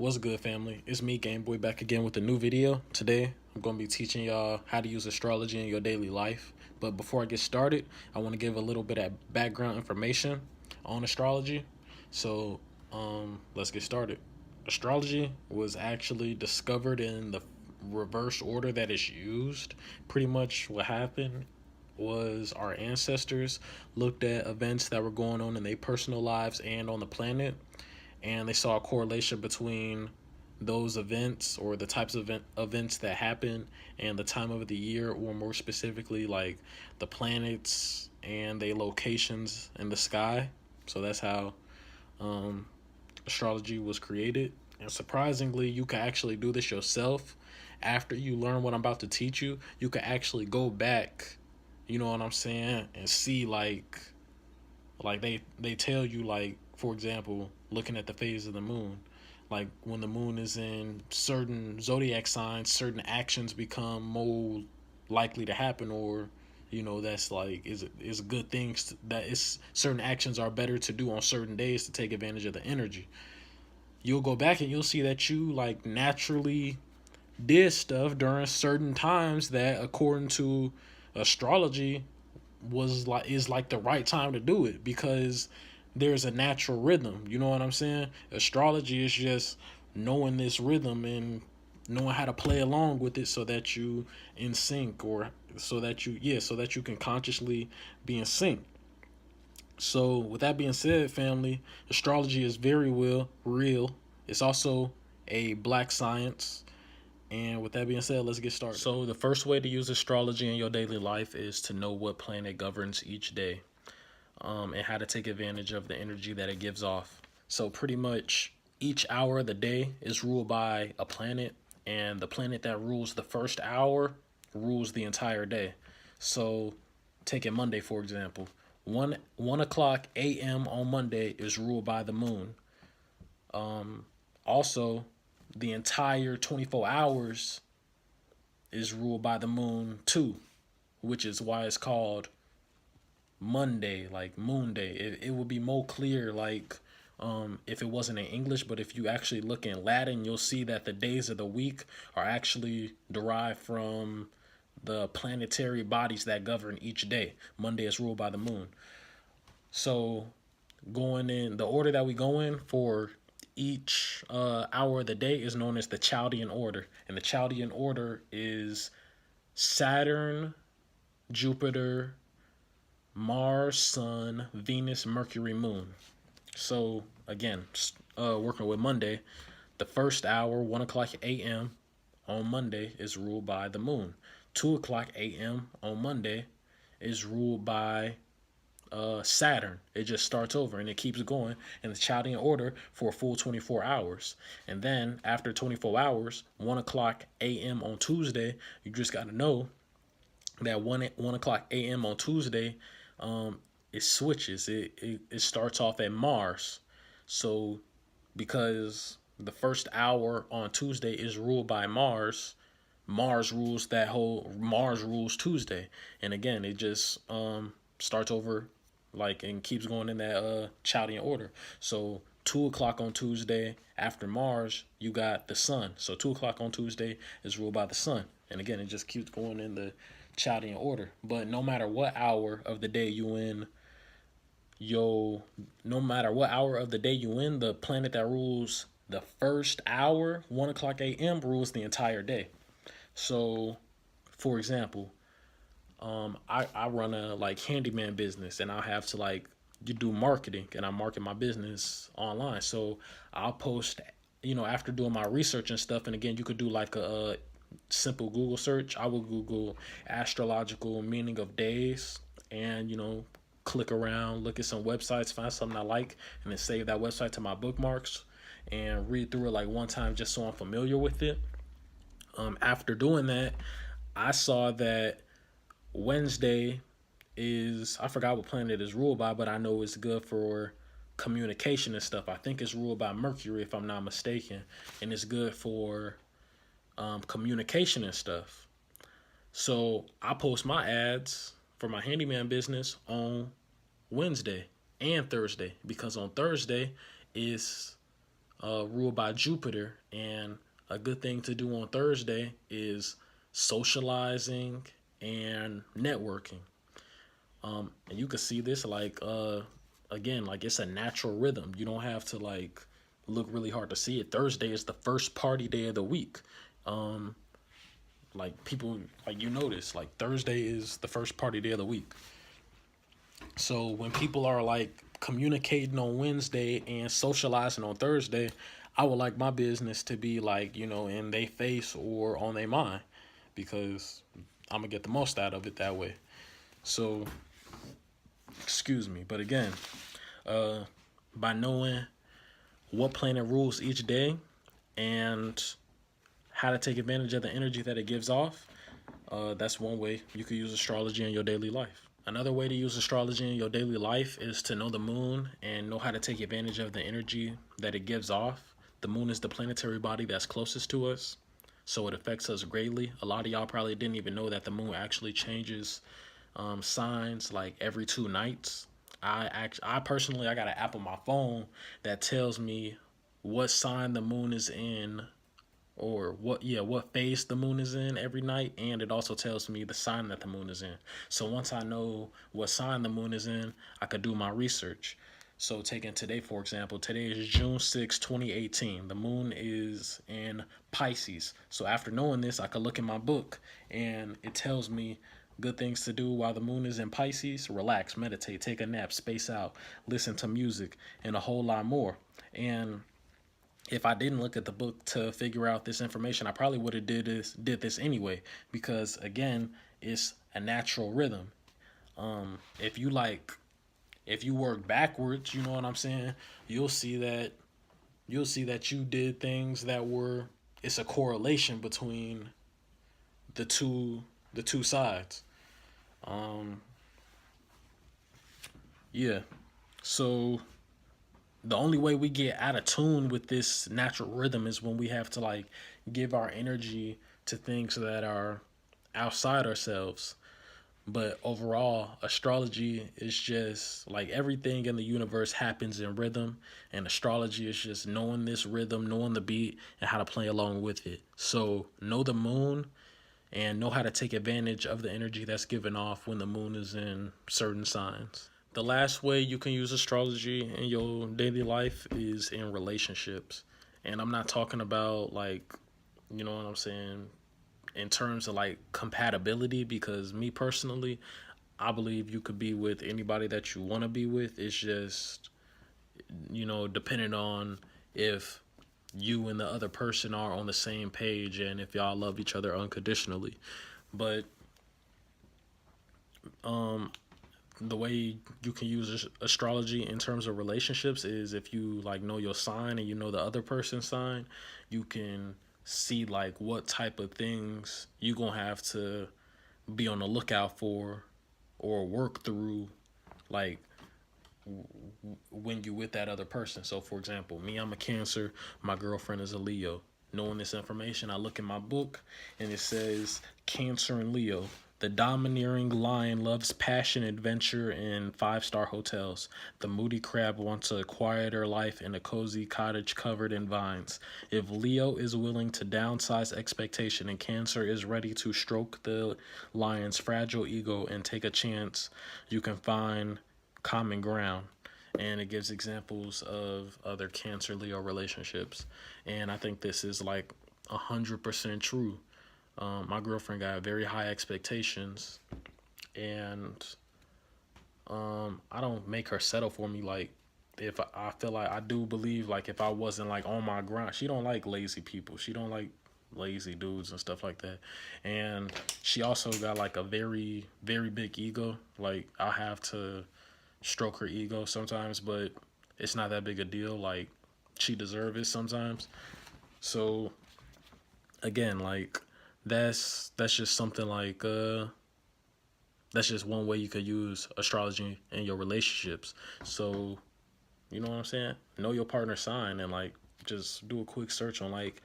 What's good, family? It's me, Game Boy, back again with a new video. Today, I'm going to be teaching y'all how to use astrology in your daily life. But before I get started, I want to give a little bit of background information on astrology. So, let's get started. Astrology was actually discovered in the reverse order that it's used. Pretty much what happened was our ancestors looked at events that were going on in their personal lives and on the planet, and they saw a correlation between those events or the types of events that happen and the time of the year, or more specifically like the planets and their locations in the sky. So that's how um, astrology was created. And surprisingly, you can actually do this yourself. After you learn what I'm about to teach you, you can actually go back, you know what I'm saying, and see like they tell you, like, for example, looking at the phase of the moon, like when the moon is in certain zodiac signs, certain actions become more likely to happen, or that's like is good things that is certain actions are better to do on certain days to take advantage of the energy. You'll go back and you'll see that you like naturally did stuff during certain times that, according to astrology, is like the right time to do it, because there's a natural rhythm. You know what I'm saying? Astrology is just knowing this rhythm and knowing how to play along with it so that you in sync, or so that you can consciously be in sync. So with that being said, family, astrology is very real. It's also a black science. And with that being said, let's get started. So the first way to use astrology in your daily life is to know what planet governs each day, and how to take advantage of the energy that it gives off. So pretty much each hour of the day is ruled by a planet, and the planet that rules the first hour rules the entire day. So taking Monday, for example, 1 o'clock a.m. on Monday is ruled by the moon. Also, the entire 24 hours is ruled by the moon too, which is why it's called Monday, like Moon Day. It would be more clear, like, if it wasn't in English, but if you actually look in Latin, you'll see that the days of the week are actually derived from the planetary bodies that govern each day. Monday is ruled by the moon. So going in the order that we go in for each hour of the day is known as the Chaldean order. And the Chaldean order is Saturn, Jupiter, Mars, Sun, Venus, Mercury, Moon. So again, working with Monday, the first hour, 1 o'clock a.m. on Monday, is ruled by the moon. 2 o'clock a.m. on Monday is ruled by Saturn. It just starts over and it keeps going in the Chaldean order for a full 24 hours. And then after 24 hours, 1 o'clock a.m. on Tuesday, you just got to know that 1 o'clock a.m. on Tuesday, it switches. It starts off at Mars. So because the first hour on Tuesday is ruled by Mars, Mars rules Tuesday. And again, it just starts over, like, and keeps going in that Chaldean order. So 2 o'clock on Tuesday, after Mars, you got the sun. So 2 o'clock on Tuesday is ruled by the sun. And again, it just keeps going in the Chaldean order. But no matter what hour of the day you in, the planet that rules the first hour, 1 o'clock a.m., rules the entire day. So, for example, I run a like handyman business, and I have to, like, you do marketing, and I market my business online. So I'll post, after doing my research and stuff. And again, you could do like a simple Google search. I will Google astrological meaning of days, and click around, look at some websites, find something I like, and then save that website to my bookmarks and read through it like one time just so I'm familiar with it. After doing that, I saw that Wednesday is, I forgot what planet is ruled by, but I know it's good for communication and stuff. I think it's ruled by Mercury, if I'm not mistaken, and it's good for communication and stuff. So I post my ads for my handyman business on Wednesday and Thursday, because on Thursday is ruled by Jupiter, and a good thing to do on Thursday is socializing and networking. And you can see this like again, like it's a natural rhythm. You don't have to like look really hard to see it. Thursday is the first party day of the week. Um, like people like you notice like Thursday is the first party day of the week. So when people are like communicating on Wednesday and socializing on Thursday, I would like my business to be like, in their face or on their mind because I'm gonna get the most out of it that way. So, excuse me. But again, uh, by knowing what planet rules each day and how to take advantage of the energy that it gives off, that's one way you could use astrology in your daily life. Another way to use astrology in your daily life is to know the moon and know how to take advantage of the energy that it gives off. The moon is the planetary body that's closest to us, so it affects us greatly. A lot of y'all probably didn't even know that the moon actually changes signs like every 2 nights. I personally, I got an app on my phone that tells me what sign the moon is in or what phase the moon is in every night, and it also tells me the sign that the moon is in. So once I know what sign the moon is in, I could do my research. So taking today for example, today is June 6, 2018. The moon is in Pisces. So after knowing this, I could look in my book and it tells me good things to do while the moon is in Pisces: relax, meditate, take a nap, space out, listen to music, and a whole lot more. And if I didn't look at the book to figure out this information, I probably would have did this anyway, because again, it's a natural rhythm. If you like, if you work backwards, you know what I'm saying, you'll see that you did things that were, it's a correlation between the two sides. Um, yeah. So the only way we get out of tune with this natural rhythm is when we have to like give our energy to things that are outside ourselves. But overall, astrology is just like everything in the universe happens in rhythm, and astrology is just knowing this rhythm, knowing the beat, and how to play along with it. So know the moon and know how to take advantage of the energy that's given off when the moon is in certain signs. The last way you can use astrology in your daily life is in relationships. And I'm not talking about like, you know what I'm saying, in terms of like compatibility, because me personally, I believe you could be with anybody that you want to be with. It's just, depending on if you and the other person are on the same page and if y'all love each other unconditionally. But um the way you can use astrology in terms of relationships is if you like know your sign and you know the other person's sign, you can see like what type of things you gonna have to be on the lookout for or work through, like when you with that other person. So for example, me, I'm a Cancer, my girlfriend is a Leo. Knowing this information, I look in my book and it says Cancer and Leo. The domineering lion loves passion, adventure, and five-star hotels. The moody crab wants a quieter life in a cozy cottage covered in vines. If Leo is willing to downsize expectation and Cancer is ready to stroke the lion's fragile ego and take a chance, you can find common ground. And it gives examples of other Cancer Leo relationships. And I think this is like 100% true. My girlfriend got very high expectations, and I don't make her settle for me. Like, if I feel like, I do believe like if I wasn't like on my grind, she don't like lazy people. She don't like lazy dudes and stuff like that. And she also got like a very very big ego. Like I have to stroke her ego sometimes, but it's not that big a deal. Like she deserves it sometimes. So again, like that's just something like that's just one way you could use astrology in your relationships. So you know what I'm saying? Know your partner's sign and like just do a quick search on like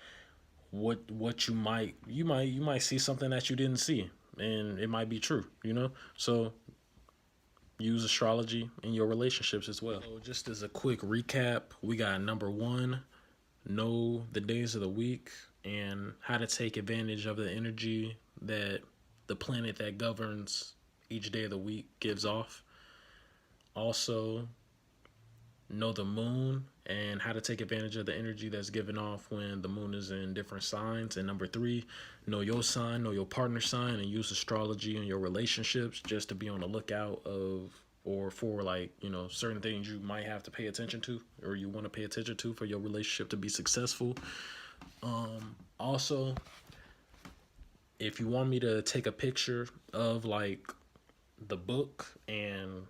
what you might see something that you didn't see, and it might be true. So use astrology in your relationships as well. So just as a quick recap, we got number one, know the days of the week and how to take advantage of the energy that the planet that governs each day of the week gives off. Also, know the moon and how to take advantage of the energy that's given off when the moon is in different signs. And number three, know your sign, know your partner sign, and use astrology in your relationships just to be on the lookout of or for, like, certain things you might have to pay attention to or you want to pay attention to for your relationship to be successful. Also, if you want me to take a picture of like the book and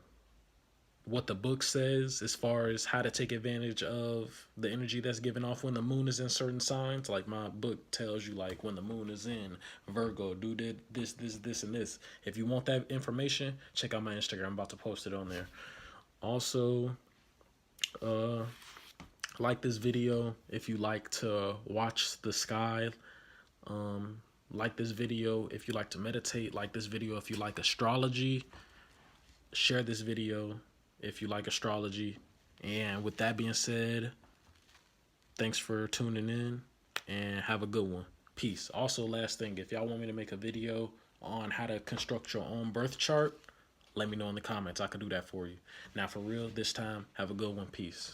what the book says as far as how to take advantage of the energy that's given off when the moon is in certain signs. Like my book tells you, like, when the moon is in Virgo, do this, and this. If you want that information, check out my Instagram. I'm about to post it on there. Also, like this video if you like to watch the sky. Like this video if you like to meditate. Like this video if you like astrology. Share this video if you like astrology. And with that being said, thanks for tuning in and have a good one. Peace. Also, last thing, if y'all want me to make a video on how to construct your own birth chart, let me know in the comments. I could do that for you. Now, for real, this time, have a good one. Peace.